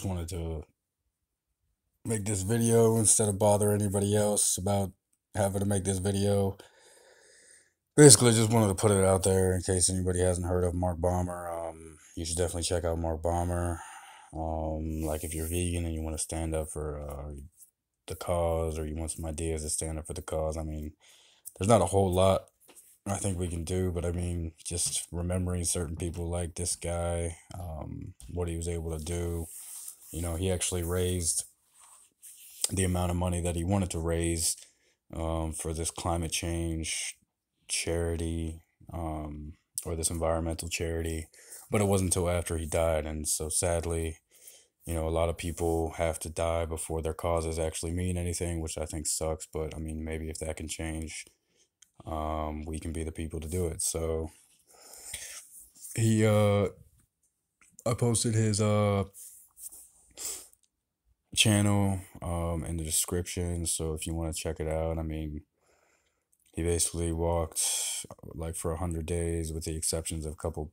just wanted to make this video instead of bother anybody else about having to make this video. Basically, just wanted to put it out there in case anybody hasn't heard of Mark Baumer. You should definitely check out Mark Baumer. Like if you're vegan and you want to stand up for the cause, or you want some ideas to stand up for the cause. I mean, there's not a whole lot I think we can do, but I mean, just remembering certain people like this guy, what he was able to do. He actually raised the amount of money that he wanted to raise for this climate change charity, or this environmental charity, but it wasn't until after he died. And so sadly, a lot of people have to die before their causes actually mean anything, which I think sucks. But I mean, maybe if that can change, we can be the people to do it. So he, I posted his channel in the description. So if you want to check it out, I mean, he basically walked like for 100 days, with the exceptions of a couple,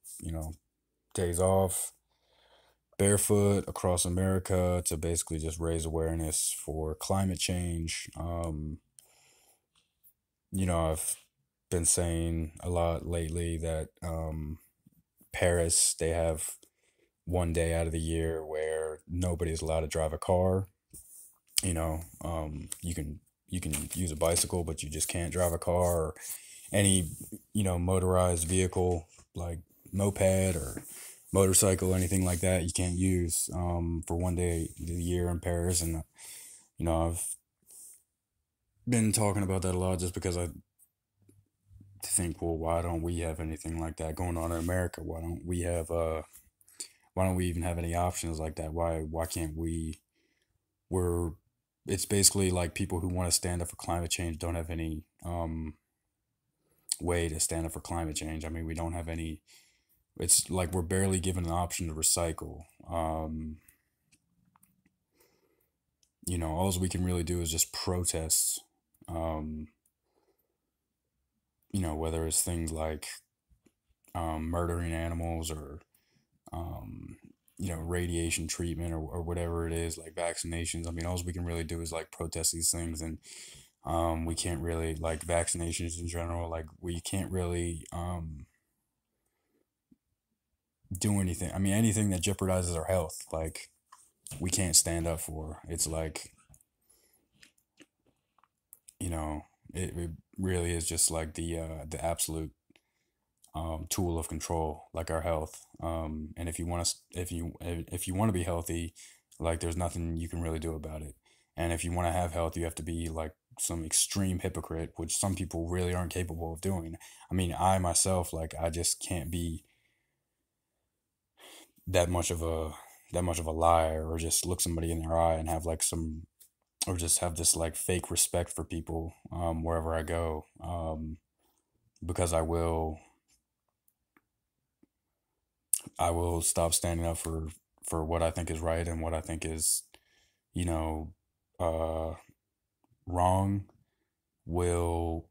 days off, barefoot across America to basically just raise awareness for climate change. I've been saying a lot lately that Paris, they have one day out of the year where nobody's allowed to drive a car. You can use a bicycle, but you just can't drive a car or any motorized vehicle like moped or motorcycle, anything like that. You can't use for one day of the year in Paris. And I've been talking about that a lot just because I think, well, why don't we have anything like that going on in America? Why don't we even have any options like that? Why can't we? We're It's basically like people who want to stand up for climate change don't have any way to stand up for climate change. I mean, we don't have any. It's like we're barely given an option to recycle. All we can really do is just protest. Um, whether it's things like murdering animals, or um, radiation treatment, or whatever it is, like vaccinations. I mean, all we can really do is like protest these things. And we can't really, like, vaccinations in general, like we can't really do anything. I mean, anything that jeopardizes our health, like we can't stand up for. It's like, you know, it really is just like the absolute tool of control, like our health. And if you want to, if you want to be healthy, like there's nothing you can really do about it. And if you want to have health, you have to be like some extreme hypocrite, which some people really aren't capable of doing. I mean, I myself, like, I just can't be that much of a that much of a liar, or just look somebody in their eye and have like some, or just have this like fake respect for people wherever I go, because I will stop standing up for what I think is right and what I think is, you know, uh, wrong, will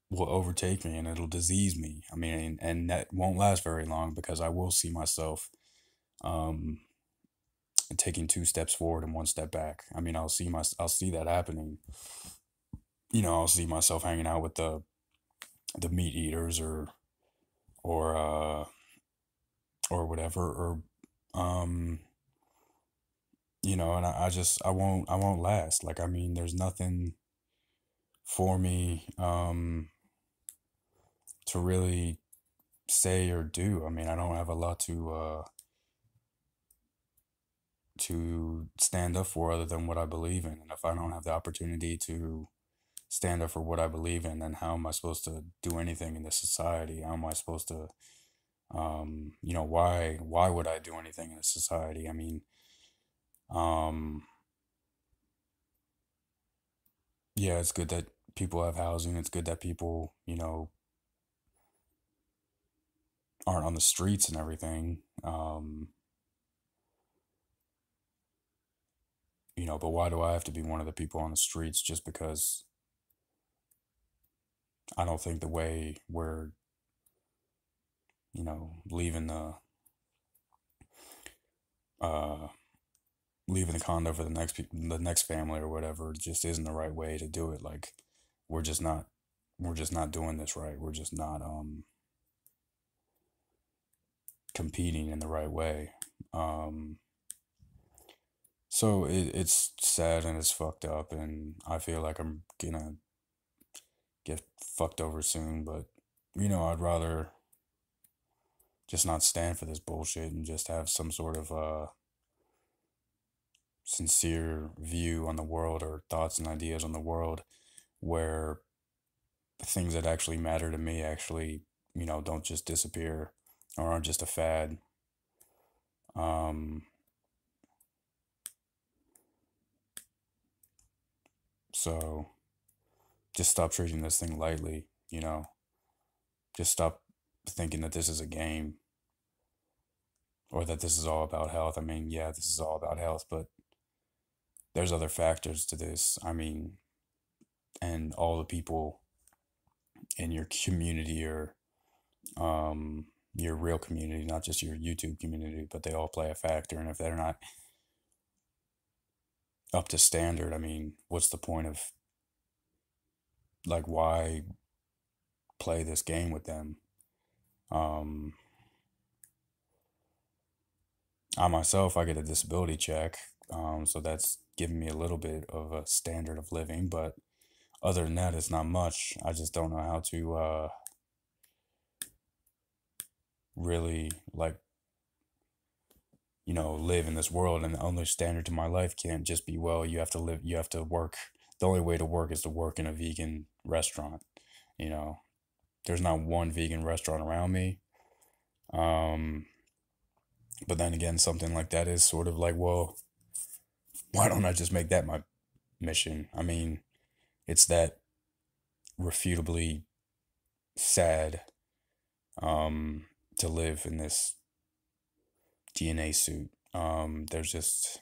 will overtake me, and it'll disease me. I mean, and that won't last very long, because I will see myself um, taking two steps forward and one step back. I mean, I'll see that happening. I'll see myself hanging out with the meat eaters, or or whatever, or um and I won't last. Like, I mean, there's nothing for me to really say or do. I mean, I don't have a lot to stand up for other than what I believe in. And if I don't have the opportunity to stand up for what I believe in, then how am I supposed to do anything in this society? How am I supposed to why would I do anything in a society? I mean, um yeah, it's good that people have housing. It's good that people, aren't on the streets and everything. But why do I have to be one of the people on the streets just because I don't think the way we're, leaving uh, leaving the condo for the next family or whatever just isn't the right way to do it. Like, we're just not we're just not doing this right. We're just not competing in the right way. Um, so it's sad and it's fucked up, and I feel like I'm gonna get fucked over soon. But I'd rather just not stand for this bullshit and just have some sort of sincere view on the world or thoughts and ideas on the world where things that actually matter to me actually, don't just disappear or aren't just a fad. Um, so just stop treating this thing lightly, just stop thinking that this is a game or that this is all about health. I mean, yeah, this is all about health, but there's other factors to this. I mean, and all the people in your community or your real community, not just your YouTube community, but they all play a factor. And if they're not up to standard, I mean, what's the point of, like, why play this game with them? Um, I myself, I get a disability check, so that's giving me a little bit of a standard of living, but other than that, it's not much. I just don't know how to really, like, live in this world. And the only standard to my life can't just be, well, you have to work. The only way to work is to work in a vegan restaurant. You know, there's not one vegan restaurant around me. Um, but then again, something like that is sort of like, well, why don't I just make that my mission? I mean, it's that refutably sad to live in this DNA suit. There's just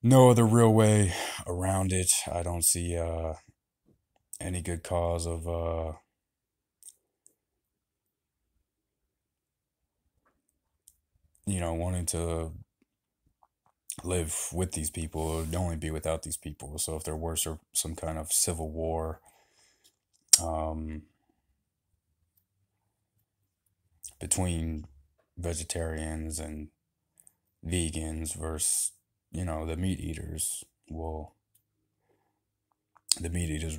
no other real way around it. I don't see any good cause of wanting to live with these people or only be without these people. So if there were some kind of civil war um, between vegetarians and vegans versus the meat eaters, well, the meat eaters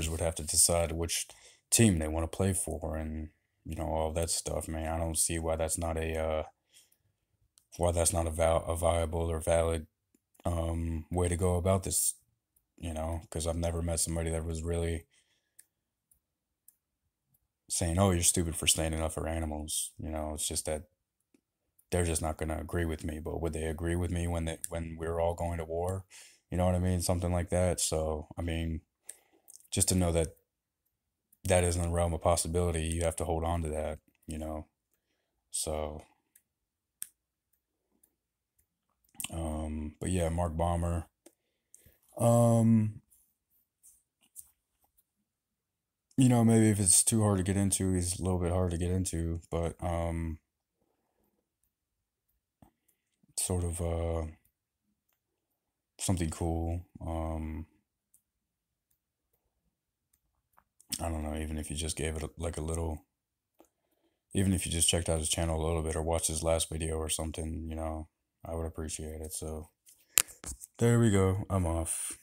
would have to decide which team they want to play for, and all that stuff. Man, I don't see why that's not a viable or valid way to go about this. Because I've never met somebody that was really saying, "Oh, you're stupid for standing up for animals." It's just that they're just not going to agree with me. But would they agree with me when we're all going to war? You know what I mean? Something like that. So I mean, just to know that that isn't a realm of possibility, you have to hold on to that. You know. So, but yeah, Mark Baumer. Um, maybe if it's too hard to get into, he's a little bit hard to get into, but sort of something cool. I don't know, even if you just gave it like a little, even if you just checked out his channel a little bit or watched his last video or something, I would appreciate it. So there we go. I'm off.